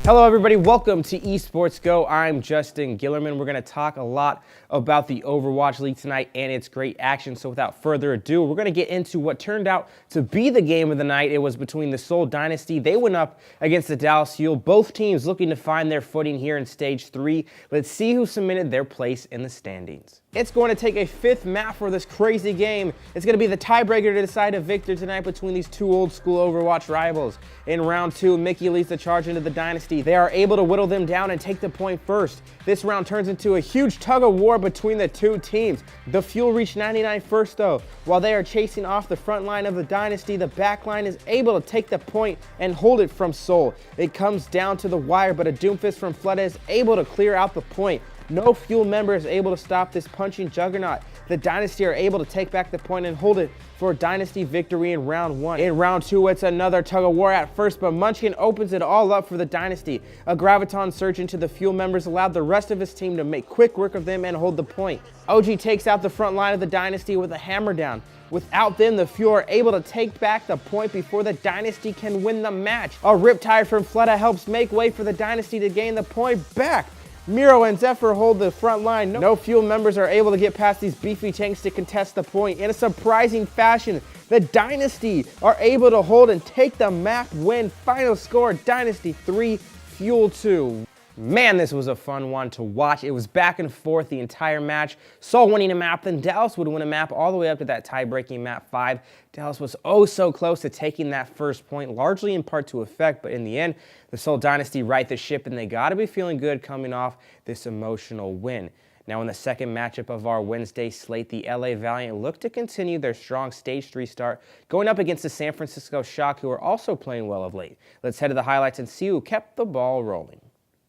Hello everybody, welcome to Esports Go. I'm Justin Gillerman. We're going to talk a lot about the Overwatch League tonight and its great action. So without further ado, we're going to get into what turned out to be the game of the night. It was between the Seoul Dynasty. They went up against the Dallas Fuel. Both teams looking to find their footing here in Stage 3. Let's see who cemented their place in the standings. It's going to take a fifth map for this crazy game. It's going to be the tiebreaker to decide a victor tonight between these two old school Overwatch rivals. In round 2, Mickey leads the charge into the Dynasty. They are able to whittle them down and take the point first. This round turns into a huge tug of war between the two teams. The Fuel reached 99 first though. While they are chasing off the front line of the Dynasty, the back line is able to take the point and hold it from Seoul. It comes down to the wire, but a Doomfist from Flood is able to clear out the point. No Fuel member is able to stop this punching juggernaut. The Dynasty are able to take back the point and hold it for a Dynasty victory in round 1. In round 2, it's another tug of war at first, but Munchkin opens it all up for the Dynasty. A Graviton surge into the Fuel members allowed the rest of his team to make quick work of them and hold the point. OG takes out the front line of the Dynasty with a hammer down. Without them, the Fuel are able to take back the point before the Dynasty can win the match. A Riptide from Fleta helps make way for the Dynasty to gain the point back. Miro and Zephyr hold the front line. No Fuel members are able to get past these beefy tanks to contest the point. In a surprising fashion, the Dynasty are able to hold and take the map win. Final score, Dynasty 3, Fuel 2. Man, this was a fun one to watch. It was back and forth the entire match. Seoul winning a map, then Dallas would win a map all the way up to that tie-breaking map 5. Dallas was oh so close to taking that first point, largely in part to effect, but in the end, the Seoul Dynasty right the ship, and they got to be feeling good coming off this emotional win. Now in the second matchup of our Wednesday slate, the LA Valiant look to continue their strong Stage 3 start, going up against the San Francisco Shock, who are also playing well of late. Let's head to the highlights and see who kept the ball rolling.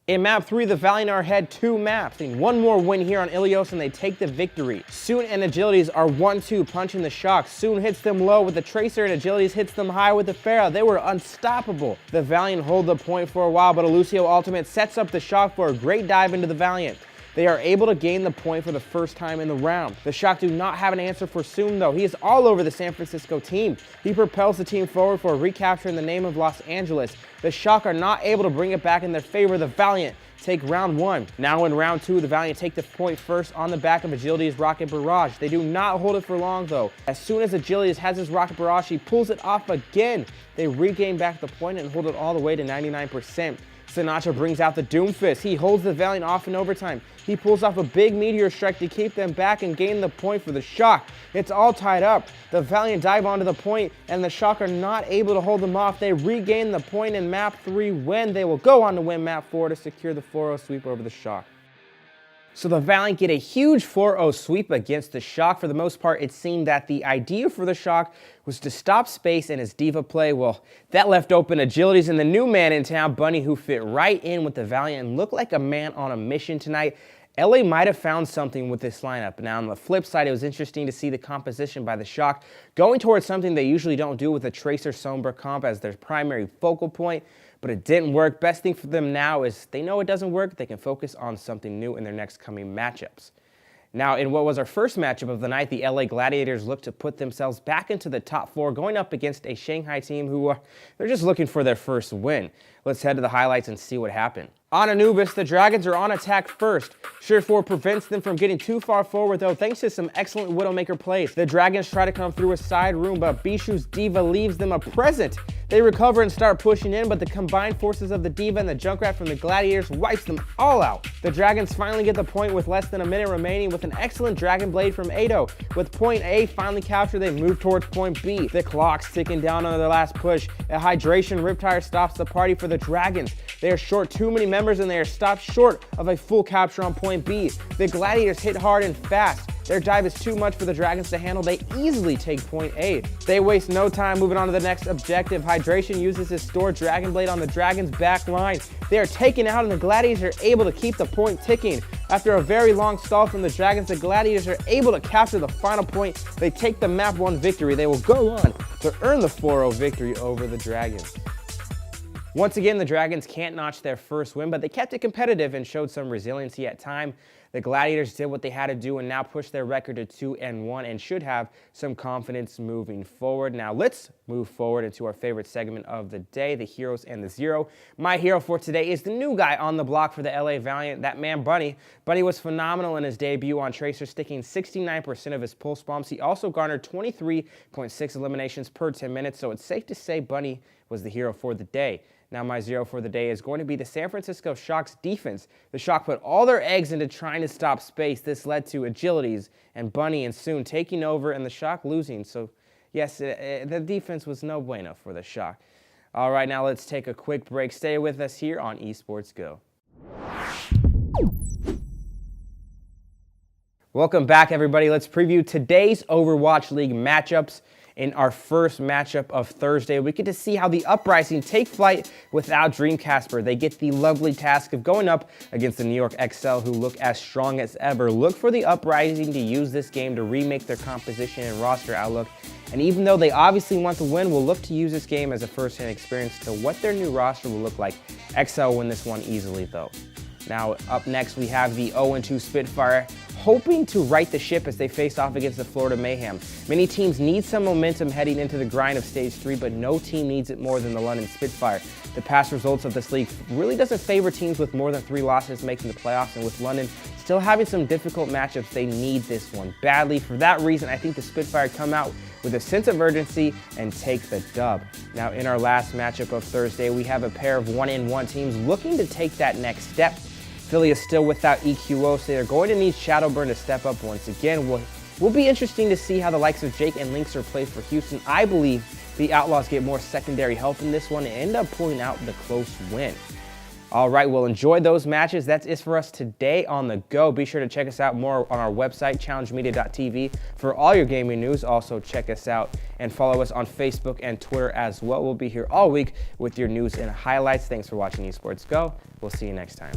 In map 3, the Valiant are ahead 2 maps. One more win here on Ilios and they take the victory. Soon and Agilities are 1-2 punching the Shock. Soon hits them low with the Tracer and Agilities hits them high with the Pharah. They were unstoppable. The Valiant hold the point for a while, but a Lucio ultimate sets up the Shock for a great dive into the Valiant. They are able to gain the point for the first time in the round. The Shock do not have an answer for Soon though. He is all over the San Francisco team. He propels the team forward for a recapture in the name of Los Angeles. The Shock are not able to bring it back in their favor. The Valiant take round 1. Now in round 2, the Valiant take the point first on the back of Agility's Rocket Barrage. They do not hold it for long though. As soon as Agilities has his Rocket Barrage, he pulls it off again. They regain back the point and hold it all the way to 99%. Sinatra brings out the Doomfist. He holds the Valiant off in overtime. He pulls off a big Meteor Strike to keep them back and gain the point for the Shock. It's all tied up. The Valiant dive onto the point and the Shock are not able to hold them off. They regain the point in map 3 when they will go on to win map 4 to secure the 4-0 sweep over the Shock. So the Valiant get a huge 4-0 sweep against the Shock. For the most part, it seemed that the idea for the Shock was to stop Space and his Diva play. Well, that left open Agilities and the new man in town, Bunny, who fit right in with the Valiant and looked like a man on a mission tonight. LA might have found something with this lineup. Now, on the flip side, it was interesting to see the composition by the Shock going towards something they usually don't do with a Tracer Sombra comp as their primary focal point, but it didn't work. Best thing for them now is they know it doesn't work. They can focus on something new in their next coming matchups. Now, in what was our first matchup of the night, the LA Gladiators looked to put themselves back into the top 4, going up against a Shanghai team who they're just looking for their first win. Let's head to the highlights and see what happened. On Anubis, the Dragons are on attack first. Surefour prevents them from getting too far forward though, thanks to some excellent Widowmaker plays. The Dragons try to come through a side room, but Bishu's Diva leaves them a present. They recover and start pushing in, but the combined forces of the Diva and the Junkrat from the Gladiators wipes them all out. The Dragons finally get the point with less than a minute remaining with an excellent Dragon Blade from Ado. With point A finally captured, they move towards point B. The clock's ticking down on their last push. A Hydration Riptire stops the party for the Dragons. They are short too many members and they are stopped short of a full capture on point B. The Gladiators hit hard and fast. Their dive is too much for the Dragons to handle. They easily take point A. They waste no time moving on to the next objective. Hydration uses his stored Dragon Blade on the Dragons' back line. They are taken out and the Gladiators are able to keep the point ticking. After a very long stall from the Dragons, the Gladiators are able to capture the final point. They take the map 1 victory. They will go on to earn the 4-0 victory over the Dragons. Once again, the Dragons can't notch their first win, but they kept it competitive and showed some resiliency at time. The Gladiators did what they had to do and now push their record to 2-1 and should have some confidence moving forward. Now let's move forward into our favorite segment of the day, the heroes and the zero. My hero for today is the new guy on the block for the LA Valiant, that man Bunny. Bunny was phenomenal in his debut on Tracer, sticking 69% of his pulse bombs. He also garnered 23.6 eliminations per 10 minutes, so it's safe to say Bunny was the hero for the day. Now my zero for the day is going to be the San Francisco Shock's defense. The Shock put all their eggs into trying to stop space. This led to agilities and Bunny and Soon taking over and the Shock losing. So yes, the defense was no bueno for the Shock. All right, now let's take a quick break. Stay with us here on Esports Go. Welcome back, everybody. Let's preview today's Overwatch League matchups. In our first matchup of Thursday, we get to see how the Uprising take flight without Dreamcasper. They get the lovely task of going up against the New York XL, who look as strong as ever. Look for the Uprising to use this game to remake their composition and roster outlook. And even though they obviously want to win, we'll look to use this game as a first-hand experience to what their new roster will look like. XL will win this one easily, though. Now, up next, we have the 0-2 Spitfire, hoping to right the ship as they face off against the Florida Mayhem. Many teams need some momentum heading into the grind of Stage 3, but no team needs it more than the London Spitfire. The past results of this league really doesn't favor teams with more than 3 losses making the playoffs, and with London still having some difficult matchups, they need this one badly. For that reason, I think the Spitfire come out with a sense of urgency and take the dub. Now, in our last matchup of Thursday, we have a pair of 1-1 teams looking to take that next step. Philly is still without EQO, so they're going to need Shadowburn to step up once again. Will be interesting to see how the likes of Jake and Lynx are played for Houston. I believe the Outlaws get more secondary help in this one and end up pulling out the close win. All right, well, enjoy those matches. That's it for us today on The Go. Be sure to check us out more on our website, challengemedia.tv, for all your gaming news. Also, check us out and follow us on Facebook and Twitter as well. We'll be here all week with your news and highlights. Thanks for watching Esports Go. We'll see you next time.